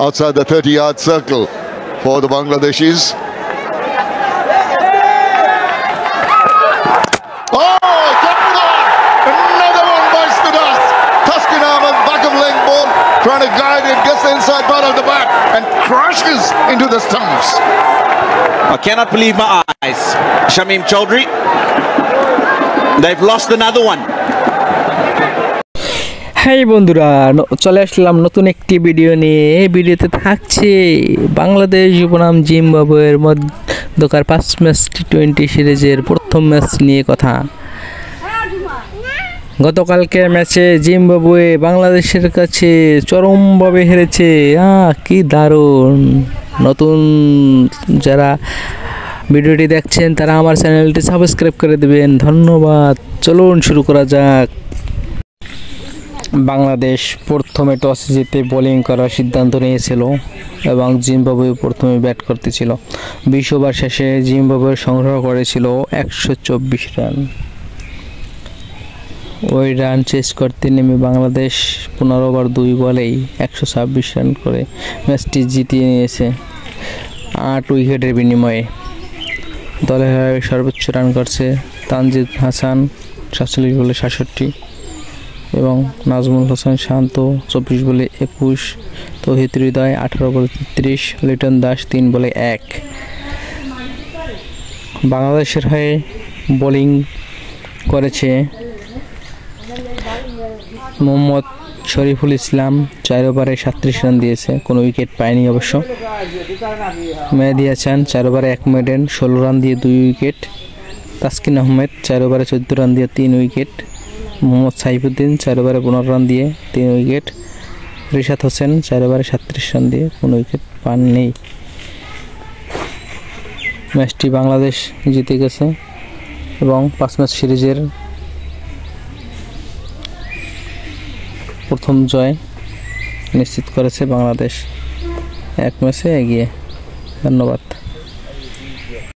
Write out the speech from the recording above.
outside the 30-yard circle for the Bangladeshis. Oh, another one bites the dust. Taskin Ahmed, back of leg ball, trying to guide it, gets the inside part of the bat and crashes into the stumps. I cannot believe my eyes. Shamim Chaudhry, they've lost another one. Hi বন্ধুরা, চলে আসলাম নতুন একটি video নিয়ে। এই ভিডিওতে থাকছে বাংলাদেশ বনাম জিম্বাবুয়ের মধ্যকার 5 ম্যাচ টি20 সিরিজের প্রথম ম্যাচ নিয়ে কথা। গতকালকে ম্যাচে জিম্বাবুয়ে বাংলাদেশের কাছে চরমভাবে হেরেছে। কি দারুণ! নতুন যারা ভিডিওটি দেখছেন তারা আমার চ্যানেলটি সাবস্ক্রাইব করে দেবেন, ধন্যবাদ। চলুন শুরু করা যাক। বাংলাদেশ প্রথমে টস জিতে বোলিং করার সিদ্ধান্ত নিয়েছিল এবং জিম্বাবুয়ে প্রথমে ব্যাট করতেছিল। 20 ওভার শেষে জিম্বাবুয়ে সংগ্রহ করেছিল 124 রান। ওই রান চেস করতে নেমে বাংলাদেশ 15 ওভার 2 বলেই 126 রান করে ম্যাচটি জিতিয়ে নিয়েছে 8 উইকেটের বিনিময়ে। দলের হয়ে সর্বোচ্চ রান করছে তানজিদ হাসান 47 বলে 67 এবং নাজমুল হাসান শান্ত 24 বলে 21, তৌহিদ হৃদয় 18 বলে 33, লিটন দাস 3 বলে 1। বাংলাদেশের হয়ে বোলিং করেছে মোহাম্মদ শরীফুল ইসলাম, 4 ওভারে 37 রান দিয়েছে, কোনো উইকেট পায়নি অবশ্য। মেহেদী হাসান 4 ওভারে 1 মেডেন 16 রান দিয়ে 2 উইকেট। তাসকিন আহমেদ 4 ওভারে 14 রান দিয়ে 3 উইকেট। মোহাম্মদ সাইফুদ্দিন 4 ওভারে 15 রান দিয়ে 3 উইকেট। রিশাদ হোসেন 4 ওভারে 37 রান দিয়ে কোনো উইকেট পাননি। ম্যাচটি বাংলাদেশ জিতে গেছে এবং 5 ম্যাচ সিরিজের প্রথম জয় নিশ্চিত করেছে বাংলাদেশ, 1 ম্যাচে এগিয়ে। ধন্যবাদ।